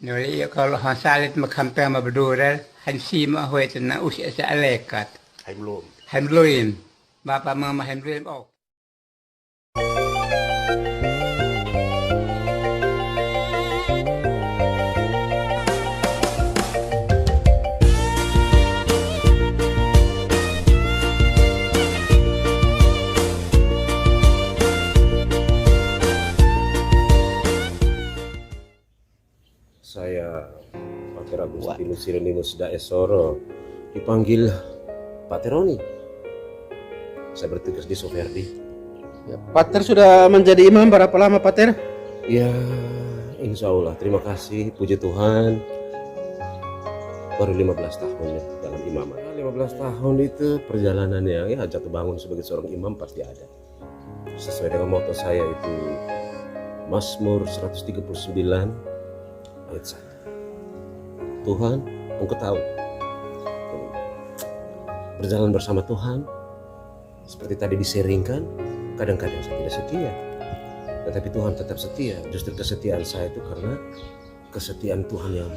Noli kalau hasalit makampeng mabdurel hansi ma hoy na usia sa alekat. Haimlum. Hemluin. Bapa mama hemluin oh. Saya Pater Agustinus Hieronymus Daesoro dipanggil Pak Teroni. Saya bertugas di Soferdi. Ya, Pater sudah menjadi imam berapa lama, Pater? Ya, insya Allah. Terima kasih, puji Tuhan. Baru 15 tahun ya dalam imaman. 15 tahun itu perjalanannya ya jatuh bangun sebagai seorang imam pasti ada. Sesuai dengan moto saya itu Mazmur 139 ayat 1. Tuhan, Engkau tahu. Berjalan bersama Tuhan seperti tadi diseringkan, kadang-kadang saya tidak setia. Tetapi Tuhan tetap setia. Justru kesetiaan saya itu karena kesetiaan Tuhan yang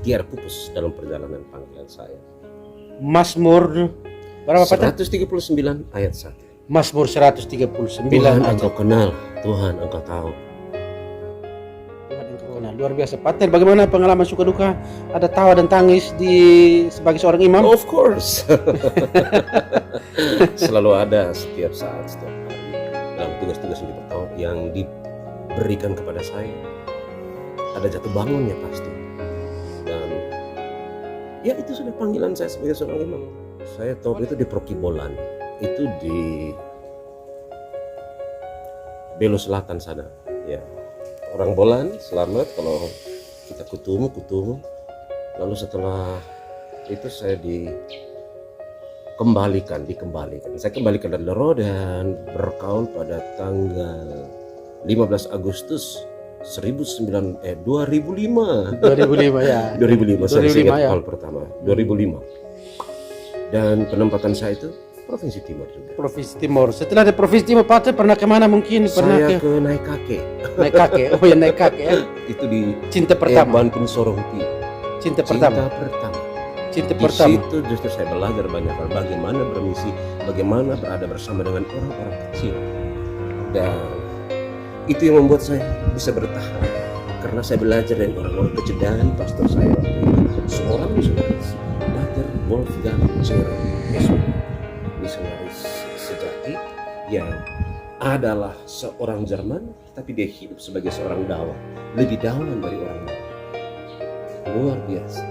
tiada pupus dalam perjalanan panggilan saya. Mazmur berapa, Pater? 139 ayat 1. Mazmur 139 Tuhan ayat. Engkau kenal, Tuhan Engkau tahu. Tuhan Engkau kenal. Luar biasa, Pater. Bagaimana pengalaman suka duka? Ada tawa dan tangis sebagai seorang imam? Of course. Selalu ada setiap saat, setiap hari dalam tugas-tugas yang diberikan kepada saya. Ada jatuh bangunnya pasti. Dan ya itu sudah panggilan saya sebagai seorang imam. Saya tahu itu di Prokibolan, itu di Belo Selatan sana. Ya, orang Bolan selamat kalau kita kutumu. Lalu setelah itu saya dikembalikan. Saya kembalikan dari Lero dan berkaul pada tanggal 15 Agustus 2005. 2005 ya. 2005 saya 2005 ingat ya. awal pertama 2005. Dan penempatan saya itu Provinsi Timur juga. Provinsi Timur. Setelah di Provinsi Timur, Pater pernah kemana mungkin? Pernah Saya ke Naikake. Naikake. Oh ya, Naikake ya. Itu di Cinta pertama. Bandung Sorongti. Cinta pertama. Cinta Di pertama. situ justru saya belajar banyak hal, bagaimana bermisi, bagaimana berada bersama dengan orang-orang kecil. Dan itu yang membuat saya bisa bertahan, karena saya belajar dari orang-orang kecil. Dan pastor saya waktu itu seorang misionaris, Pater Wolfgang Jerome, misionaris sejati yang adalah seorang Jerman, tapi dia hidup sebagai seorang dawan, lebih dawan dari orang lain. Luar biasa.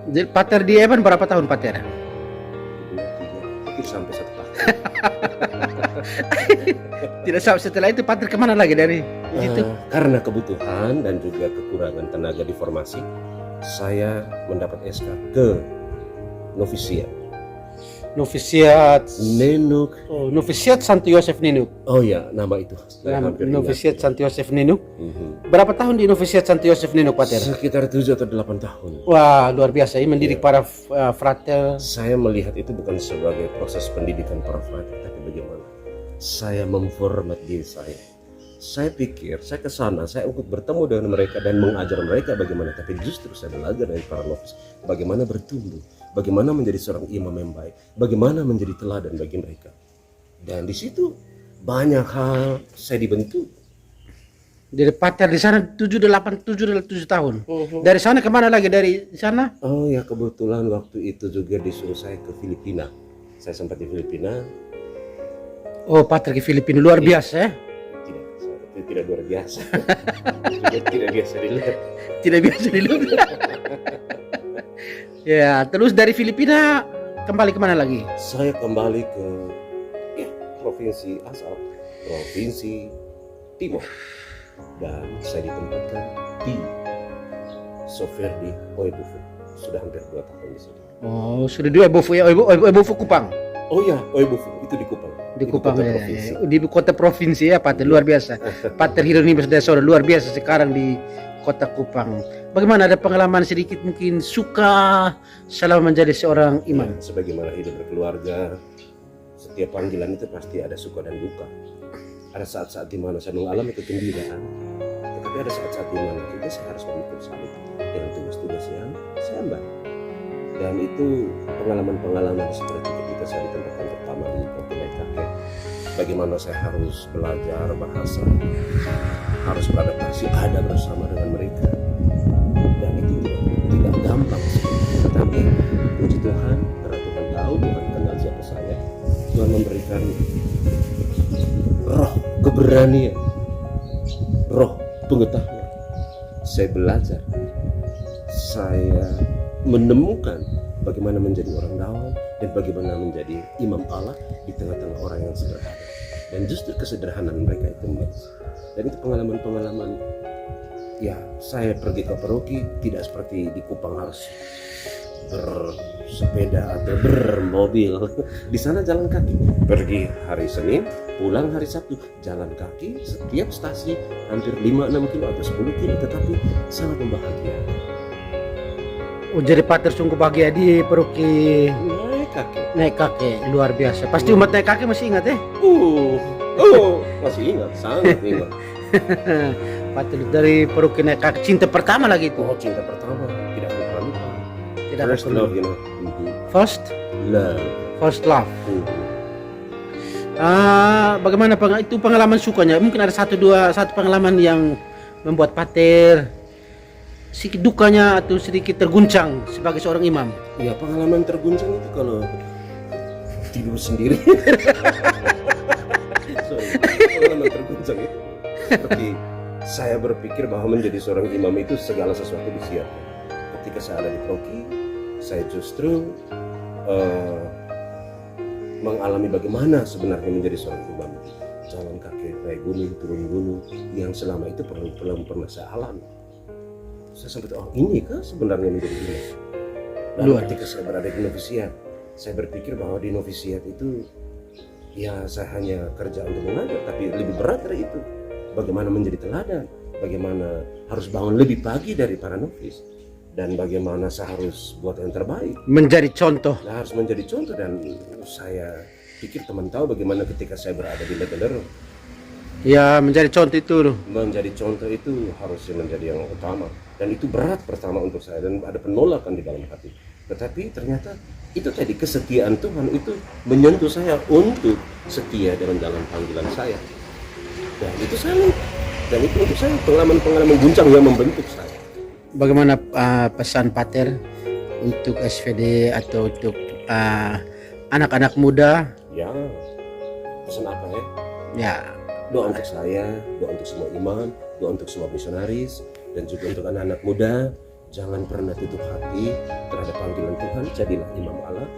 Jadi, Pater di Eban berapa tahun, Pater? 2, 3, hampir sampai 1 tahun. Tidak sampai setelah itu, Pater kemana lagi dari situ? Karena kebutuhan dan juga kekurangan tenaga di formasi, saya mendapat SK ke novisiat. Novisiat Ninuk. Oh, Novisiat Santo Yosef Ninuk. Oh ya, nama itu. Saya hampir Novisiat ingat. Santo Yosef Ninuk. Mhm. Berapa tahun di Novisiat Santo Yosef Ninuk, Pater? Sekitar 7 atau 8 tahun. Wah, luar biasa. Ini mendidik para frater. Saya melihat itu bukan sebagai proses pendidikan para frater, tapi bagaimana saya memformat diri saya. Saya pikir saya ke sana, saya ikut bertemu dengan mereka dan mengajar mereka bagaimana, tapi justru saya belajar dari para novis bagaimana bertumbuh, bagaimana menjadi seorang imam yang baik, bagaimana menjadi teladan bagi mereka. Dan di situ banyak hal saya dibentuk. Dari Pater di sana 7 tahun. Dari sana kemana lagi? Dari sana? Oh ya, kebetulan waktu itu juga disuruh saya ke Filipina. Saya sempat di Filipina. Oh, Pater ke Filipina. Luar biasa ya? Tidak luar biasa. tidak biasa dilihat. Tidak biasa dilihat. Ya, terus dari Filipina kembali kemana lagi? Saya kembali ke provinsi asal, Provinsi Timur. Dan saya ditempatkan di Soferdi Oebufu. Sudah hampir 2 tahun di sini. Oh, sudah di Oebufu ya, Oebufu Kupang. Oh ya, Oebufu itu di Kupang. Di Kupang kota ya, provinsi. di kota provinsi ya, Pater. Luar biasa. Pater Hieronymus Daesoro luar biasa sekarang di kota Kupang. Bagaimana, ada pengalaman sedikit mungkin suka selama menjadi seorang imam? Ya, sebagaimana hidup berkeluarga, setiap panggilan itu pasti ada suka dan duka. Ada saat-saat di mana saya mengalami kegembiraan, tetapi Tetapi ada saat-saat di mana juga saya harus memikul salib dengan tugas-tugas yang saya ambil. Dan itu pengalaman-pengalaman seperti ketika saya ditempatkan pertama di Provinsi Kakek. Bagaimana saya harus belajar bahasa, harus beradaptasi ada bersama dengan mereka. Dan itu tidak gampang sih. Tetapi puji Tuhan, karena Tuhan tahu, Tuhan kenal siapa saya, Tuhan memberikan roh keberanian, roh pengetahuan. Saya belajar, saya menemukan bagaimana menjadi orang dawan dan bagaimana menjadi imam Allah di tengah-tengah orang yang sederhana. Dan justru kesederhanaan mereka itu emas. Dan itu pengalaman-pengalaman. Ya, saya pergi ke paroki tidak seperti di Kupang harus bersepeda atau bermobil. Di sana jalan kaki. Pergi hari Senin, pulang hari Sabtu, jalan kaki setiap stasi hampir 5-6 kilo atau 10 kilo, tetapi sangat membahagiakan. Oh, jadi pater sungguh bahagia di paroki Naik kaki. naik kakek, luar biasa. Pasti umat naik kakek masih ingat ya? Masih ingat, sangat ingat. Pater dari paroki naik kakek, cinta pertama lagi itu. Oh, cinta pertama tidak akan pernah lupa. Tidak First akan love, lupa. you know. First Love. love. Bagaimana itu pengalaman sukanya? Mungkin ada satu pengalaman yang membuat pater sedikit dukanya atau sedikit terguncang sebagai seorang imam. Ya, pengalaman terguncang itu kalau tidur sendiri. Sorry, pengalaman terguncang itu seperti saya berpikir bahwa menjadi seorang imam itu segala sesuatu disiapkan. Ketika saya ada di paroki, saya justru mengalami bagaimana sebenarnya menjadi seorang imam. Jalan kaki naik gunung, turun gunung, yang selama itu belum pernah saya alami. Saya sempat, oh ini kah sebenarnya menjadi imam. Dan ketika saya berada di novisiat, saya berpikir bahwa di novisiat itu ya saya hanya kerja untuk mengajar, tapi lebih berat dari itu. Bagaimana menjadi teladan, bagaimana harus bangun lebih pagi dari para novis, dan bagaimana saya harus buat yang terbaik. Menjadi contoh. Nah, harus menjadi contoh, dan saya pikir teman tahu bagaimana ketika saya berada di Lebeler. Ya, menjadi contoh itu loh. Menjadi contoh itu harusnya menjadi yang utama, dan itu berat pertama untuk saya dan ada penolakan di dalam hati. Tetapi ternyata itu tadi kesetiaan Tuhan itu menyentuh saya untuk setia dalam jalan panggilan saya. Dan itu untuk saya pengalaman-pengalaman guncang yang membentuk saya. Bagaimana pesan pater untuk SVD atau untuk anak-anak muda? Ya, pesan apa ya? Ya, Doa untuk saya, doa untuk semua imam, doa untuk semua misionaris, dan juga untuk anak-anak muda. Jangan pernah tutup hati terhadap panggilan Tuhan. Jadilah imam Allah,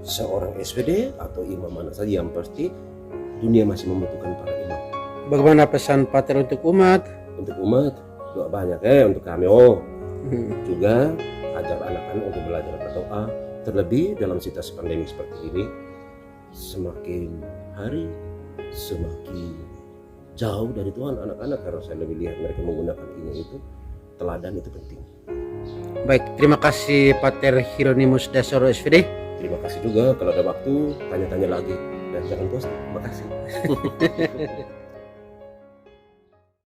seorang SVD atau imam mana saja, yang pasti dunia masih membutuhkan para imam. bagaimana pesan pater untuk umat? Untuk umat, doa banyak untuk kami. Juga ajar anak-anak untuk belajar berdoa. Terlebih dalam situasi pandemi seperti ini, semakin hari semakin jauh dari Tuhan anak-anak, karena saya lebih lihat mereka menggunakan ini itu. Teladan itu penting. Baik, terima kasih Pater Hieronymus Dasoro SVD. Terima kasih juga, kalau ada waktu tanya-tanya lagi dan jangan post. Terima kasih.